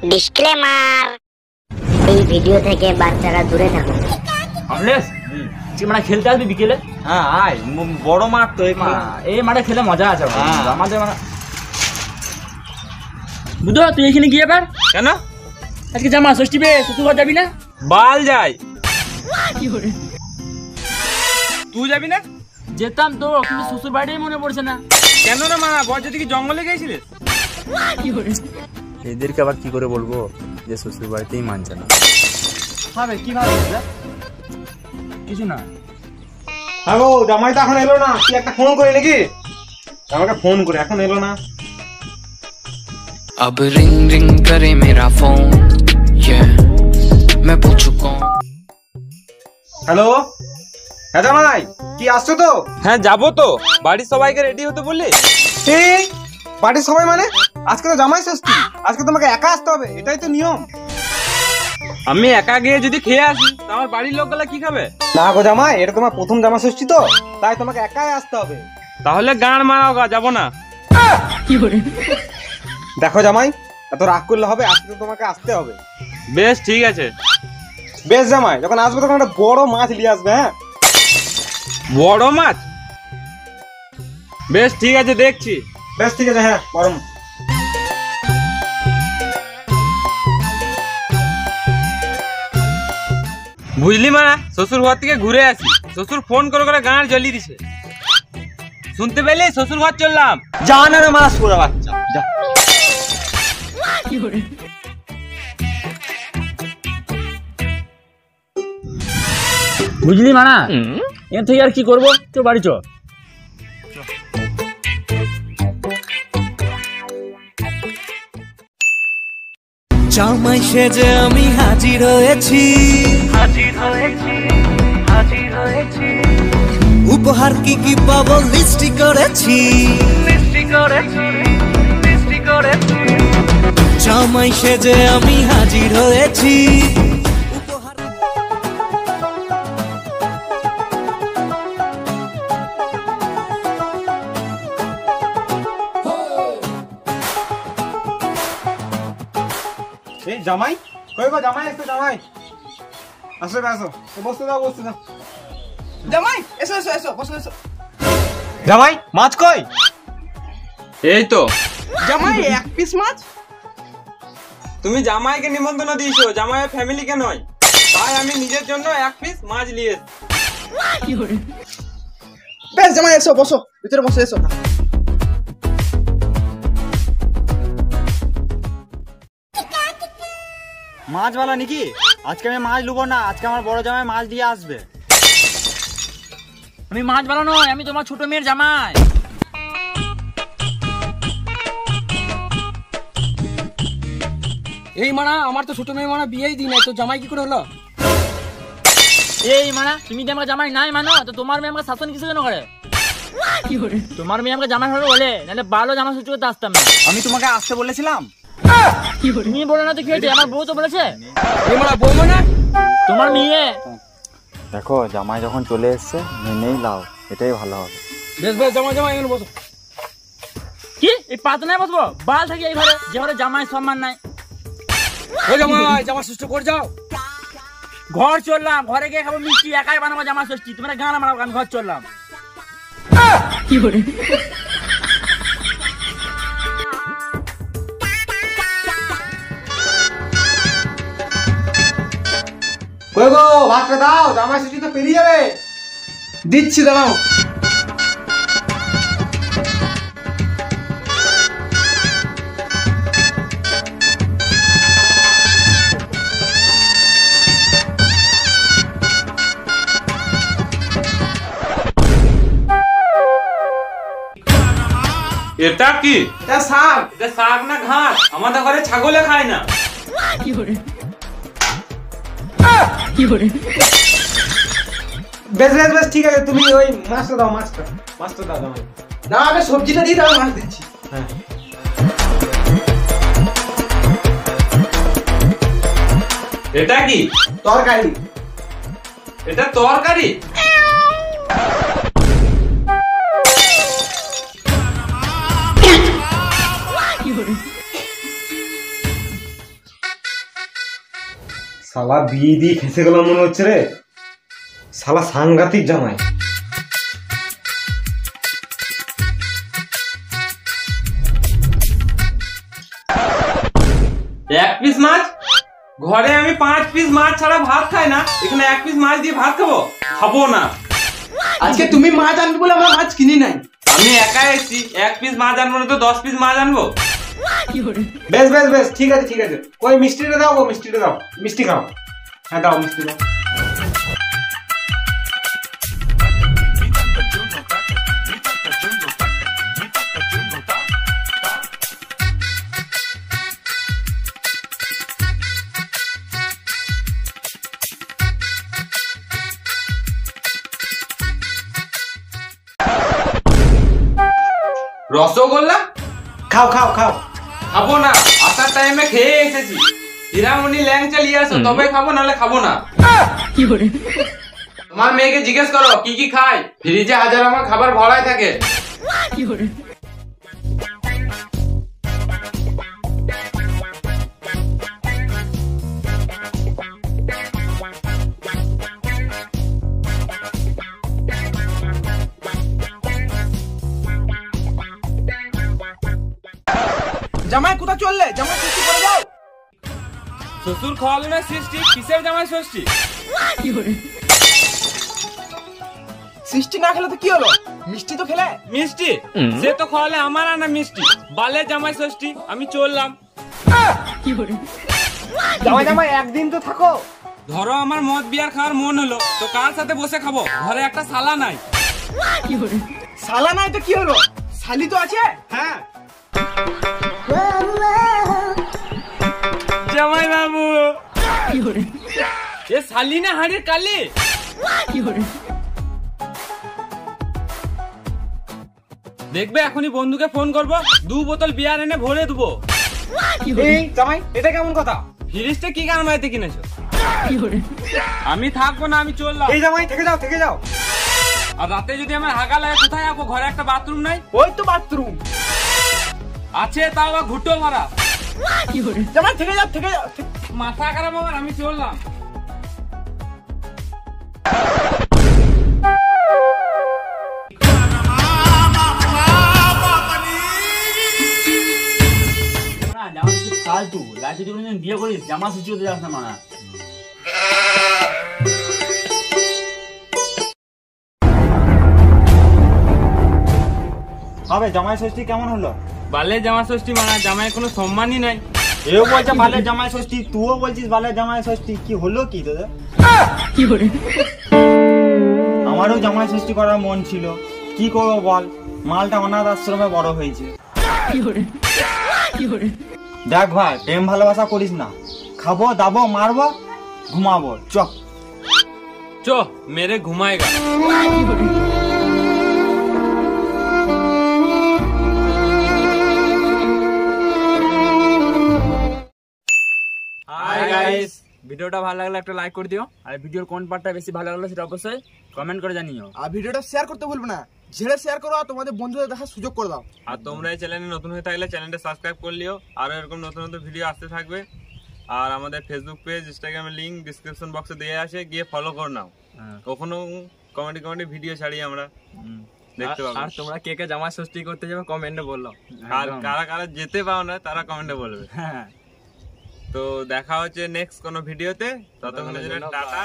Disclaimer, এই video থেকে বাচ্চারা দূরে থাকুন। আমলেশ মানে খেলতে আসবি বিকেলে? হ্যাঁ আয়, বড় মাঠ তো এই মাঠে খেলে মজা আছে। আমাদের মানে বুঝো তুই এখানে গিয়ে পার কেন? আজকে জামা ষষ্ঠী বে শ্বশুরঘর যাবি না? বাল যাই। কি করে তুই যাবি না? যেতাম তো, কিন্তু শ্বশুর বাড়িই মনে পড়ছে না। কেন না মা, বর যদি কি জঙ্গলে গেছিলিস? কি করে এদেরকে আবার কি করে বলবো যে শ্বশুর বাড়িতেই মানছে না? ভাবে কি ভাবে কিছু না। হ্যাঁ গো, জামাই তো এখন এলো না। কি একটা ফোন করে নাকি? আমাকে ফোন করে এখন এলো না। अब रिंग रिंग करे मेरा फोन, yeah मैं पूछ चुका हूं। হ্যালো, হ্যাঁ জামাই, কি আসছো তো? হ্যাঁ যাবো তো, বাড়ির সবাইকে রেডি হতে বললি? এই বাড়ির সবাই মানে? আজকে তো জামাই ষষ্ঠী, আজকে তোমাকে একা আসতে হবে, এটাই তো নিয়ম। আমি একা গিয়ে যদি খেয়ে আসি আমার বাড়ির লোকগুলা কি খাবে? না গো জামাই, এটা তোমার প্রথম জামা ষষ্ঠী তো, তাই তোমাকে একাই আসতে হবে। তাহলে গান মারাও গা, যাবো না। কি করে দেখো জামাই, এত রাগ করলে হবে, আজকে তো তোমাকে আসতে হবে। বেশ ঠিক আছে। বেশ জামাই, যখন আসবে তখন একটা বড় মাছ নিয়ে আসবে। হ্যাঁ বড় মাছ? বেশ ঠিক আছে, দেখছি। বেশ ঠিক আছে, হ্যাঁ বড় মাছ। বুঝলি মা, শ্বশুর ঘর থেকে ঘুরে আসি, শ্বশুর ফোন করে করে গান জ্বলিয়ে দিছে। শুনতে পেলি? শ্বশুর ঘর চললাম। যা না রে মাছ পুরা বাচ্চা, যা। কি করে বুঝলি মানা, এর থেকে আর কি করবো, তো বাড়ি চ। জামাই সেজে আমি হাজির হয়েছি, উপহার কি কি পাবো লিস্টি করেছি, জামাই সেজে আমি হাজির হয়েছি। এই জামাই কই গো? জামাই আসছে, জামাই আসো আসো, বসতে দাও বসতে দাও। জামাই এসো এসো এসো, বসো এসো। জামাই মাছ কই? এই তো। জামাই এক পিস মাছ। তুমি জামাইকে নিমন্ত্রণ দিয়েছো, জামাইয়ের ফ্যামিলিকে নয়, তাই আমি নিজের জন্য এক পিস মাছ নিয়ে এসেছি। কি করে বেশ জামাই এসো, বসো ভিতরে, বসো এসো। মাছওয়ালা নাকি? আজকে আমি মাছ লুবো না, আজকে আমার বড় জামাই মাছ দিয়ে আসবে। আমি মাছ ভালো নয়, আমি তোমার ছোট মেয়ের জামাই। এই মানা, আমার তো ছোট মেয়ে মানা বিয়েই দিই নাই, তো জামাই কি করে হলো? এই মানা, তুমি যে আমাকে জামাই নাই মানো, তো তোমার মেয়ে আমাকে শাসন কিছু কেন করে? কি করে তোমার মেয়ে আমাকে জামাই হলো বলে, নাহলে ভালো জামা ষষ্ঠী করতে আসতাম না। আমি তোমাকে আসতে বলেছিলাম। তুমি বলো না তো কি হয়েছে? আমার বউ তো বলেছে। এই মানা বউ মানে? তোমার মেয়ে। দেখো জামাই যখন চলে এসছে মেনেই লাও, এটাই ভালো হবে। বেশ বেশ জামাই, জামাই এখানে বসো। কি এই পাতনায় বসবো? বাল থাকি এই ঘরে, যে ঘরে জামাই সম্মান নাই। ও জামাই, জামা ষষ্ঠী করে যাও। ঘর চললাম, ঘরে গিয়ে খাবো মিষ্টি, একাই বানাবো জামা ষষ্ঠী। তোমরা গান মারাবো, আমি ঘর চললাম। কি করে কই গো, ভাতটা দাও, জামাই ষষ্ঠী তো পেরিয়ে যাবে। দিচ্ছি, দাঁড়াও। এটা কি? এটা শাক। এটা শাক না ঘাস? আমাদের ঘরে ছাগলে খায় না। কি করে কি করে বেশ বেশ বেশ ঠিক আছে, তুমি ওই মাছটা দাও, মাছটা দাও জামাই। না আগে সবজিটা দিয়ে দাও, মাছ দিচ্ছি। হ্যাঁ এটা কি? তরকারি। এটা তরকারি? শালা বিয়ে দিয়ে ফেসে গেলাম মনে হচ্ছে রে। শালা সাংঘাতিক জামাই। এক পিস মাছ? ঘরে আমি 5 পিস মাছ ছাড়া ভাত খাই না, এখানে 1 পিস মাছ দিয়ে ভাত খাবো? খাবো না। আজকে তুমি মাছ আনবে বলে আমরা মাছ কিনি নাই। আমি একা এসেছি, 1 পিস মাছ আনবো না তো 10 পিস মাছ আনবো? বেশ বেশ বেশ, ঠিক আছে ঠিক আছে। ওই মিষ্টিটা দাও গো, মিষ্টিটা দাও। মিষ্টি খাও। হ্যাঁ দাও, মিষ্টি দাও। রসগোল্লা? খাও খাও খাও। খাবো না, আসার টাইমে খেয়ে এসেছি। হীরামণি ল্যাংচা নিয়ে আসো তবে খাবো, নাহলে খাবো না। তোমার মেয়েকে জিজ্ঞেস করো কি কি খায়, ফ্রিজে হাজার আমার খাবার ভরাই থাকে। জামাই কোথা চললে? জামাই ষষ্ঠী করে যাও। শ্বশুর খাওয়ালো না সৃষ্টি, কিসের জামাই ষষ্ঠী? সৃষ্টি না খেলে তো কি হলো? মিষ্টি তো খেলে। মিষ্টি? সে তো খাওয়ালে আমার আনা মিষ্টি। বালে জামাই ষষ্ঠী, আমি চললাম। জামাই জামাই একদিন তো থাকো। ধরো আমার মদ বিয়ার খাওয়ার মন হলো, তো কার সাথে বসে খাবো? ঘরে একটা শালা নাই। শালা নাই তো কি হলো? শালি তো আছে। হ্যাঁ জামাই বাবু, এ শালি না হাড়ির কালি? দেখবে এখনই বন্ধুকে ফোন করবো, 2 বোতল বিয়ার এনে ভরে দেবো। এই জামাই, এটা কেমন কথা? ফ্রিজটা কি কারণ বাড়িতে কিনেছো? আমি থাকবো না, আমি চললাম। এই জামাই থেকে যাও থেকে যাও। আর রাতে যদি আমার হাগা লাগে কোথায় যাবো? ঘরে একটা বাথরুম নাই? ওই তো বাথরুম আছে, তাও আবার ঘুটো ভরা। জামাই থেকে যাও থেকে যাও। মাথা খারাপ আমার, আমি চললাম। ফালতু লাইফে যখন বিয়ে করিস জামা ষষ্ঠী হতে যাস না মানা। হবে জামাই ষষ্ঠী কেমন হলো? বালে জামা ষষ্ঠী মানা, জামাই কোনো সম্মানই নাই। এও বলছে বালের জামাই ষষ্ঠী, তুইও বলছিস বালের জামাই ষষ্ঠী। কি হলো কি তোদের? আমারও জামাই ষষ্ঠী করার মন ছিল, কি করবো বল, মালটা অনাথ আশ্রমে বড় হয়েছে। দেখ ভাই, প্রেম ভালোবাসা করিস না, খাবো দাবো মারবো ঘুমাবো, চ চ মেরে ঘুমাएगा। হাই গাইস, ভিডিওটা ভালো লাগলে একটা লাইক করে দিও, আর ভিডিওর কোন পার্টটা বেশি ভালো লাগলো সেটা অবশ্যই কমেন্ট করে জানিও। আর ভিডিওটা শেয়ার করতে ভুলবে না, ঝেড়ে শেয়ার করো আর তোমাদের বন্ধুদের দেখার সুযোগ করে দাও। আর তোমরা এই চ্যানেলে নতুন হয়ে থাকলে চ্যানেলটা সাবস্ক্রাইব করে লিও, আরো এরকম নতুন নতুন ভিডিও আসতে থাকবে। আর আমাদের ফেসবুক পেজ, ইনস্টাগ্রামের লিংক ডিসক্রিপশন বক্সে দেওয়া আছে, গিয়ে ফলো করে নাও। কখনো কমেডি ভিডিও ছাড়ি আমরা, দেখতে পাবো। আর তোমরা কে কে জামা ষষ্ঠী করতে যাবে কমেন্টে বললো, আর কারা কারা যেতে পাও না তারা কমেন্টে বলবে। হ্যাঁ। তো দেখা হচ্ছে নেক্সট কোনো ভিডিওতে, ততক্ষণের জন্য টাটা।